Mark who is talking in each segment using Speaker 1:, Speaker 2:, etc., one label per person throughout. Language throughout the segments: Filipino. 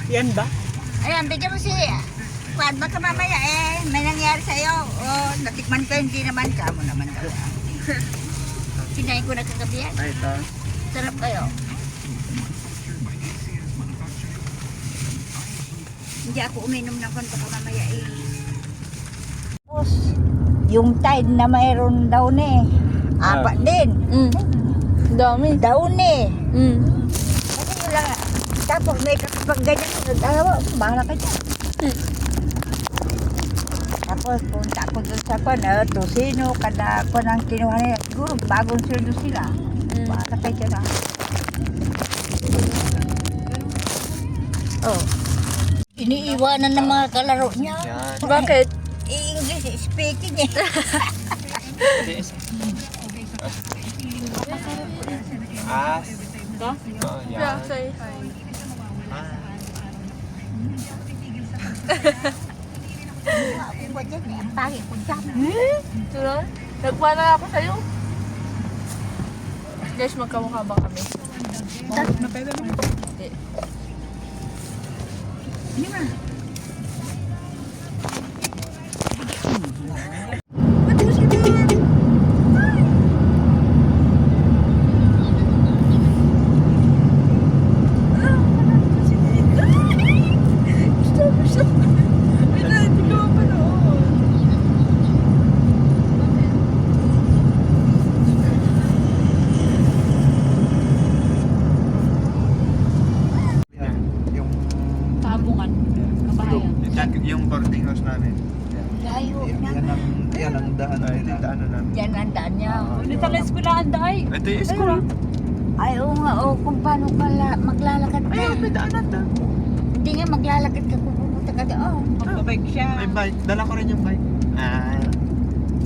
Speaker 1: Yan ba?
Speaker 2: Ayan, bigyan mo si... Kwan, baka mamaya may nangyari sa'yo. Oh, natikman ko, hindi naman. Kamo naman daw. Sinayin ko na kagabi yan.
Speaker 3: Ay, ito.
Speaker 2: Sarap kayo. Hindi ako uminom ng kwan, baka mamaya Tapos, yung tide na mayroon daw apat din.
Speaker 4: Dami.
Speaker 2: Daon
Speaker 4: Mm.
Speaker 2: Kasi yun lang. Tapos may kakapag ganyan. Bahala ka dyan. Tapos punta ako doon sa kwan. Tosino, kada ko nang kinuha nila. Siguro bagong sweldo sila. Bahala ka dyan Oh. Iniiwanan ng mga kalaro niya.
Speaker 3: Yan.
Speaker 4: Bakit?
Speaker 2: English speaking
Speaker 3: As.
Speaker 4: Ito?
Speaker 3: Oh, yan.
Speaker 4: Yeah, say hi.
Speaker 2: Ang pangit ko dyan.
Speaker 4: Ito lang? Nagpa na ako sa'yo. Guys, magkamukha ba kami?
Speaker 1: Napwede mo.
Speaker 4: Hindi.
Speaker 2: Hindi mo.
Speaker 3: Yan. Yung
Speaker 1: Tabungan. Kabahayan.
Speaker 3: yung boarding house namin.
Speaker 2: Layo na.
Speaker 3: Yan ang daan. Ay, yung daanan namin.
Speaker 2: Yan ang daan niya.
Speaker 1: Hindi talaga eskwelahan dahay.
Speaker 3: Ito yung school.
Speaker 2: Ay, oo nga, kung paano maglalakad ka.
Speaker 3: Ay, may daanan na.
Speaker 2: Hindi nga maglalakad ka kung pupunta ka doon.
Speaker 1: Magbabike siya.
Speaker 3: May bike. Dala ko rin yung bike. Ah.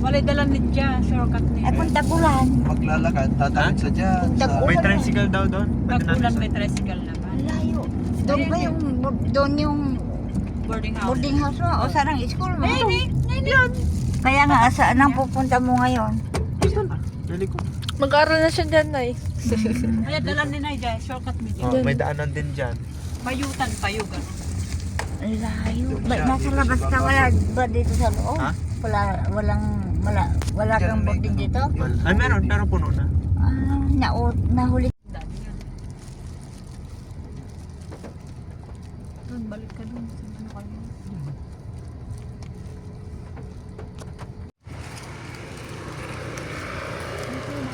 Speaker 1: Walay dalang nitya. Shortcut
Speaker 2: Ay,
Speaker 1: niya.
Speaker 2: punta bulan.
Speaker 5: Maglalakad, tatawid sa dyan.
Speaker 2: Punta
Speaker 5: Sa...
Speaker 3: May
Speaker 2: bulan.
Speaker 3: tricycle daw doon.
Speaker 1: Pagkulan may tricycle naman.
Speaker 2: Ang layo. Doon ba doon yung
Speaker 1: Boarding house.
Speaker 2: boarding house mo? O saan ang school mo?
Speaker 1: Yan.
Speaker 2: Kaya nga, saan ang pupunta mo ngayon?
Speaker 3: Dali ko.
Speaker 4: Mag-aaral na siya dyan, Nay.
Speaker 1: Kaya dalang ni Naija. Shortcut mo dyan.
Speaker 3: Oh, may daanan din dyan.
Speaker 1: Payutan, payugan.
Speaker 2: Ang layo. Ba, nasa labas ka, wala ba dito sa loob?
Speaker 3: Ha?
Speaker 2: Wala kang boarding dito?
Speaker 3: Ay, meron. Pero puno na.
Speaker 2: Nahuli.
Speaker 1: Doon, balik ka doon.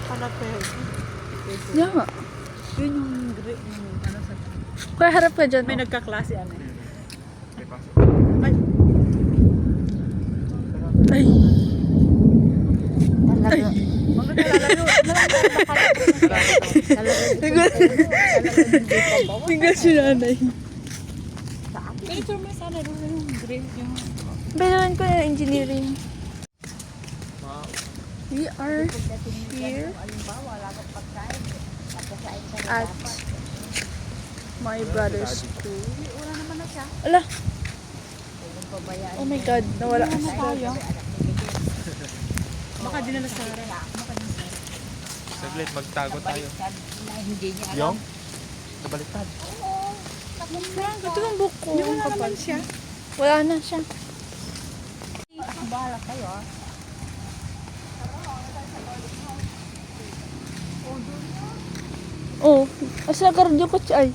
Speaker 1: Ano kayo?
Speaker 4: Yeah nga.
Speaker 1: Yun yung grade yung ano sa...
Speaker 4: Kaya harap ka dyan.
Speaker 1: May
Speaker 4: oh.
Speaker 1: nagkaklase ano eh.
Speaker 3: May pasok.
Speaker 1: Ay,
Speaker 4: Ay.
Speaker 2: Talaga.
Speaker 1: mga nalalayo.
Speaker 4: Tingnan si Nanay.
Speaker 1: Picture mo sana doon yung grade yung...
Speaker 4: Binawan ko yung engineering. We are here at my brother's school.
Speaker 2: Wala naman na siya.
Speaker 4: Ala! Oh my God, nawala.
Speaker 1: Baka dinala sa...
Speaker 3: Saglit, magtago tayo.
Speaker 2: Hindi niya alam.
Speaker 3: Yung? Nabaliktad.
Speaker 4: Ito ang book ko.
Speaker 1: Wala naman siya.
Speaker 4: Wala na siya.
Speaker 2: Bahala kayo
Speaker 4: Oh, asa kardio ko siya ay.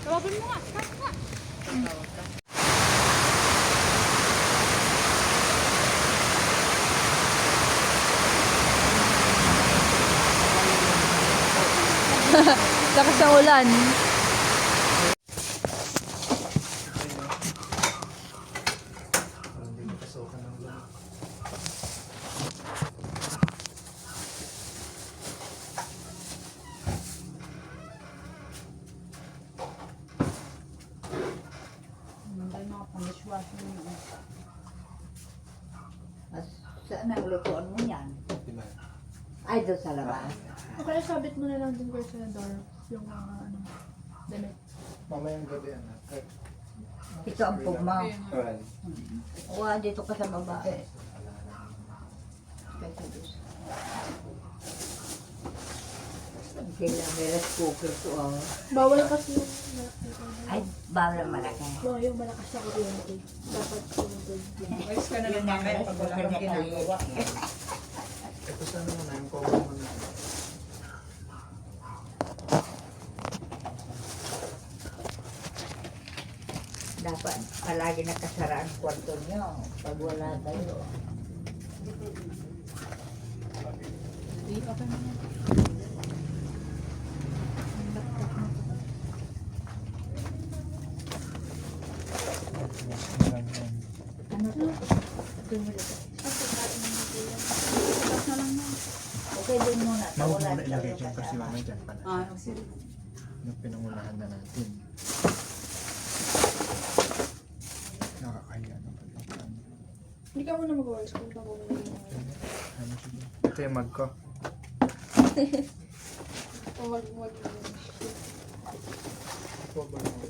Speaker 1: Tawagin mo nga.
Speaker 4: Lakas ng ulan.
Speaker 2: Saan ang lutuan mo yan? Ay, doon sa labas.
Speaker 4: Kaya sabit mo na lang din ko sa door. Yung mga ano, damit.
Speaker 5: Mamayang gabi, anak.
Speaker 2: Ito ang pugma.
Speaker 5: Alright.
Speaker 2: Kuha dito ka sa babae. Kailan may rice cooker ko, oh.
Speaker 4: Bawal kasi yung
Speaker 2: Ay, bawal ang malaki.
Speaker 4: yung malakas na kuryente. Dapat tumutuloy.
Speaker 1: Ayos ka na lang mamaya pag wala kang ginagawa.
Speaker 5: Ito sana mo na yung common mo na.
Speaker 2: Dapat palagi nakasara ang kwarto nyo pag wala kayo.
Speaker 1: Hindi, okay na yan.
Speaker 2: Ano to? Okay, doon muna.
Speaker 3: Mahog
Speaker 2: Wala
Speaker 3: muna ilagay
Speaker 2: tayo
Speaker 3: dyan kasi
Speaker 2: kasama.
Speaker 3: mamay dyan pala.
Speaker 1: Sige.
Speaker 3: Yung pinangunahan na natin. Nakakaya na pala.
Speaker 4: Hindi ka muna mag-work kung pa muna yung
Speaker 3: Ano sige? Ito yung mag ko.
Speaker 4: wag
Speaker 5: Ito ba yung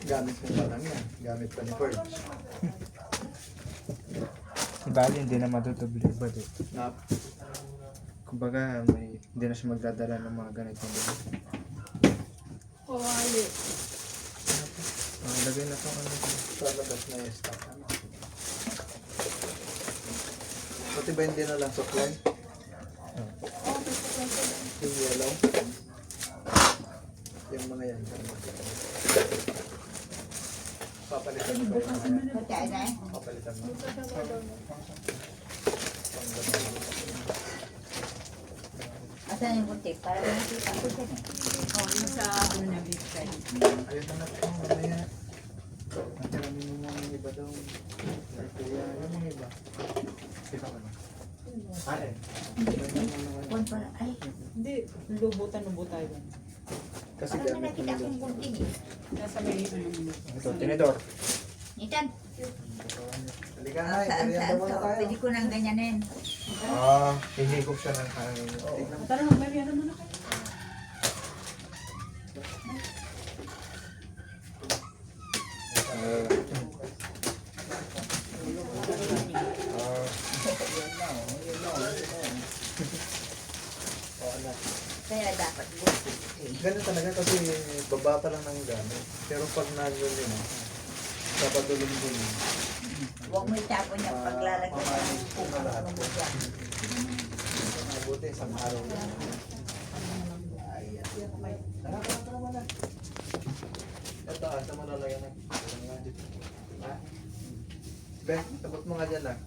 Speaker 5: gamit mo pa lang yan. Gamit pa ni Ferg.
Speaker 3: Bali, hindi na matutubli ba dito?
Speaker 5: Na,
Speaker 3: Kumbaga, hindi na siya magdadala ng mga ganitong gamit.
Speaker 4: Kawali.
Speaker 3: Lagay na ito ano ito.
Speaker 5: sa labas na yung stock. Ano? Pati ba hindi na lang supply? Yung yellow? Yung mga yan. Papalitan mo ba yung mga yan?
Speaker 2: Pagkain na eh.
Speaker 5: Papalitan mo.
Speaker 2: Asan yung butik? Para makita ko dyan eh.
Speaker 1: Oh, yung sa ano niya, beef fry.
Speaker 5: Ayun na natin. Mamaya. Natiramin mo mga iba daw. Kaya yung mga iba.
Speaker 3: Kita ko na. Alin?
Speaker 2: Kung para, ay,
Speaker 1: Hindi, lubutan tayo.
Speaker 5: Kasi
Speaker 2: parang may
Speaker 5: gamit mo
Speaker 2: nakita
Speaker 5: nila.
Speaker 2: kong bunting eh.
Speaker 1: Nasa may ano.
Speaker 3: Ito, tinidor.
Speaker 2: Nitan,
Speaker 5: Halika na,
Speaker 2: saan
Speaker 5: merienda
Speaker 2: saan
Speaker 5: muna
Speaker 2: to?
Speaker 5: tayo.
Speaker 2: Pwede ko nang ganyanin.
Speaker 3: Hinigop siya ng kain.
Speaker 5: Oo.
Speaker 1: Tara, mag-merienda muna kayo.
Speaker 2: Kaya dapat bunting.
Speaker 5: Ganun talaga kasi baba pa lang ng gamit. Pero pag nandun yun, dapat dulong-dulong.
Speaker 2: Huwag mo itapon yung paglalagay ng kung ano mo dyan.
Speaker 5: Mabuti, isang araw lang. Tara, tara mo na. Ito, asa mo lalagyan ng dito. Ha? Ben, tabot mo nga dyan lang.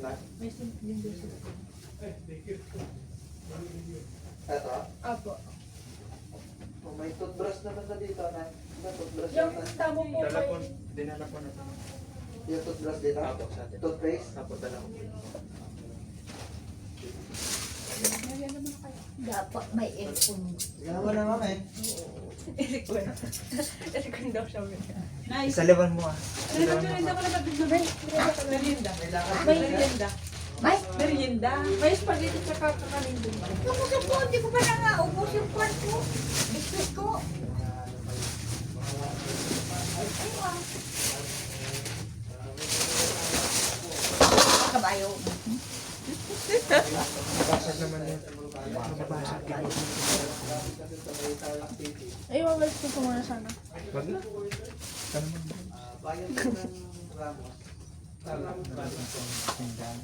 Speaker 5: Lang.
Speaker 4: May sink din dito.
Speaker 5: Ito?
Speaker 4: Apo.
Speaker 5: Oh, may toothbrush naman na dito na. May toothbrush
Speaker 4: Yung
Speaker 5: naman.
Speaker 4: tamo po
Speaker 3: Dala ko,
Speaker 4: kay...
Speaker 3: dinala ko na ito.
Speaker 5: Yung toothbrush dito?
Speaker 3: Apo, sa atin.
Speaker 5: Toothpaste?
Speaker 3: Apo, dala ko.
Speaker 4: Merienda muna kayo.
Speaker 2: Dapat may aircon.
Speaker 5: Ginawa na mama eh.
Speaker 1: Erikon daw siya. Nice.
Speaker 3: Isaliwan mo ah.
Speaker 1: Merienda ko na pag-merienda. Merienda.
Speaker 5: May lakad
Speaker 4: May
Speaker 5: na.
Speaker 1: Merienda.
Speaker 2: May,
Speaker 1: Merienda.
Speaker 4: May spaghetti tsaka kakanin din.
Speaker 2: kamusta po? Hindi ko pa na nga ubos yung kwan ko. Biscuit ko. Kabayo.
Speaker 3: Basag naman yun. Mababasag ka.
Speaker 4: Ay, mabalik ko muna sana.
Speaker 3: Wag na. Ano man ba?
Speaker 5: Bayan din ng Ramos.
Speaker 3: Pinggan.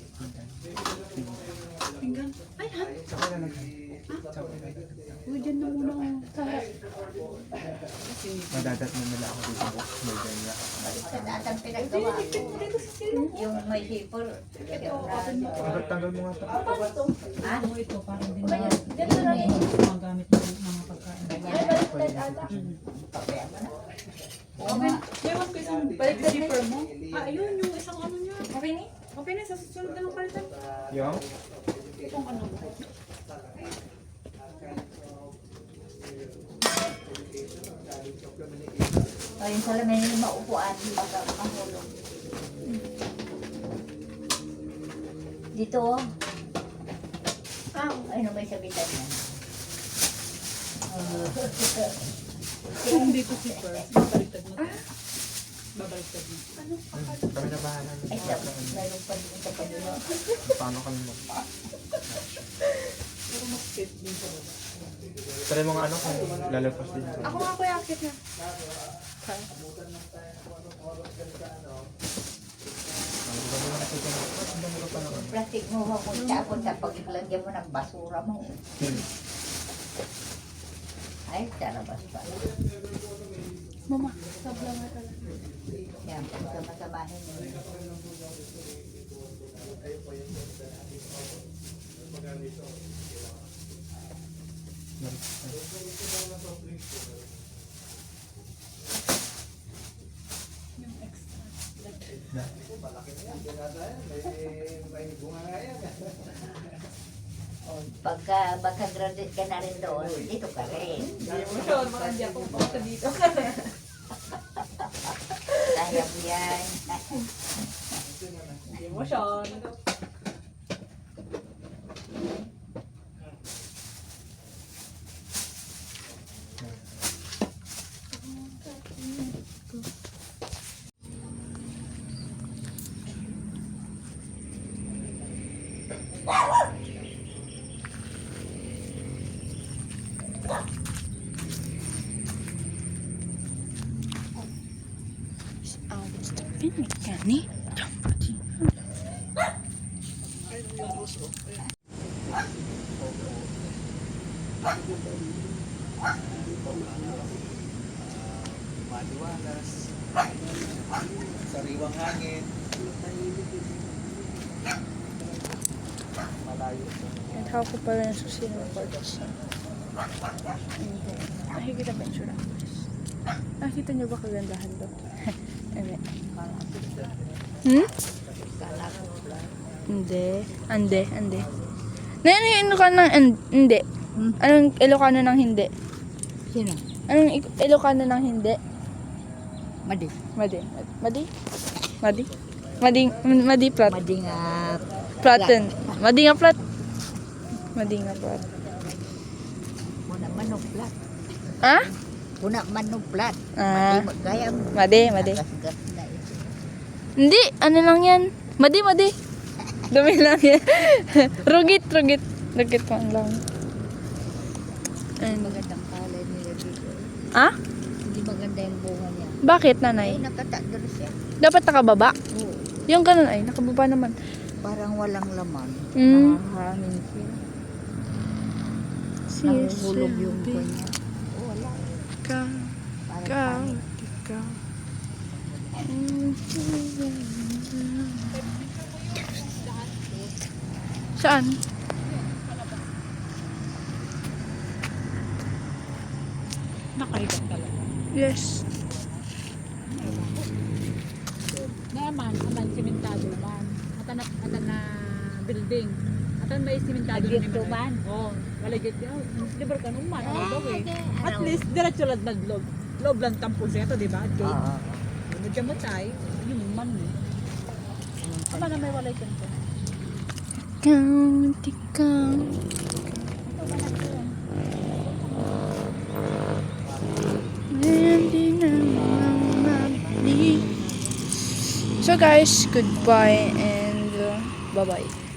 Speaker 1: Pinggan. Ay, ha?
Speaker 3: Saka na lagi. Saka na lagi.
Speaker 1: Uy, dyan na muna ako.
Speaker 3: Madadat na nila ako dito. May ganyan.
Speaker 2: Baliktad atang pinagawa ko. Yung may hipor.
Speaker 3: Tanggal mo nga ito.
Speaker 2: Ha?
Speaker 1: Ano ito? Parang din
Speaker 4: Kaya,
Speaker 1: na
Speaker 4: ganito lang eh.
Speaker 1: mga gamit ng mga pagkain.
Speaker 4: Ay, baliktad ata.
Speaker 2: Papaya mo na.
Speaker 1: Okay. Ewan ko isang
Speaker 4: Baliktad na
Speaker 1: zipper mo. Ah, yun yung isang ano niya.
Speaker 4: Okay ni?
Speaker 1: Okay na, sa susunod na lang palitan.
Speaker 3: Yung?
Speaker 1: Itong ano mo.
Speaker 2: O yung salamin yung maupuan, baka mahulog. Dito, oh. Ay, ano ba yung sabitan yan?
Speaker 1: Hindi ko si First. Babaliktad mo. Babaliktad mo.
Speaker 3: Kami na bahala.
Speaker 2: Ay, dapat mayroon pa din sa kanila.
Speaker 3: Paano kami mo?
Speaker 1: Pero mas fit din sa baba.
Speaker 3: Pero yung mga ano kung lalagpas din.
Speaker 4: Ako nga kuya, akit na.
Speaker 2: Plastic mo kung tapon sa paglagyan mo ng basura mo. Ay, tarabas pa.
Speaker 4: Mama, sabla nga talaga.
Speaker 2: Yan, pagkamasamahin mo. O, pagka graduate ka na rin doon, dito ka rin.
Speaker 1: Hindi mo siya. Baka hindi ako pupunta dito.
Speaker 2: Kaya mo yan.
Speaker 1: Hindi mo siya.
Speaker 5: Maliwalas. Sariwang hangin. Malayo.
Speaker 4: Hawak ko pala yung susi ng porch. Nakikita ba yung sura? Nakikita niyo ba kagandahan to? Hindi. Hindi. Ande. Ano ka ng hindi? Anong Ilocano ng hindi?
Speaker 2: Sino?
Speaker 4: Anong Ilocano ng hindi?
Speaker 2: Madi.
Speaker 4: Madi plat.
Speaker 2: Madi nga.
Speaker 4: Platen. Madi nga plat.
Speaker 2: Muna manuplat.
Speaker 4: Ah?
Speaker 2: Muna manuplat.
Speaker 4: Ah.
Speaker 2: Kaya mo.
Speaker 4: Madi.
Speaker 2: Kasgat na ito.
Speaker 4: Hindi, ano lang yan. Madi. Dumi lang yan. Rugit man lang. And,
Speaker 2: Magandang palay nila dito.
Speaker 4: ah?
Speaker 2: Hindi maganda yung bunga niya.
Speaker 4: Bakit, nanay?
Speaker 2: Ay, nakatagdar siya.
Speaker 4: Dapat nakababa.
Speaker 2: Oo.
Speaker 4: Yung ganun ay, nakababa naman.
Speaker 2: Parang walang laman.
Speaker 4: Mm.
Speaker 2: Nahangin siya.
Speaker 4: Sis,
Speaker 2: Nahuhulog yung kanya. Wala. Parang
Speaker 4: Ikaw. Saan?
Speaker 1: Nakahigat talaga.
Speaker 4: Yes.
Speaker 1: Naman, aman simentado man. Atan na building. Atan may simentado
Speaker 2: Agito man?
Speaker 1: Oo. Waligit yun. Liber ka nung man. Ano daw eh. At
Speaker 2: Ano?
Speaker 1: least, diretso lang na loob. Loob lang tampon siya ito, di ba? Gate.
Speaker 2: Oo.
Speaker 1: Medyo matay. Yun man eh. Ama na may walay dyan ko.
Speaker 4: Ikaw. Hindi na mabalik. So guys, goodbye and bye-bye.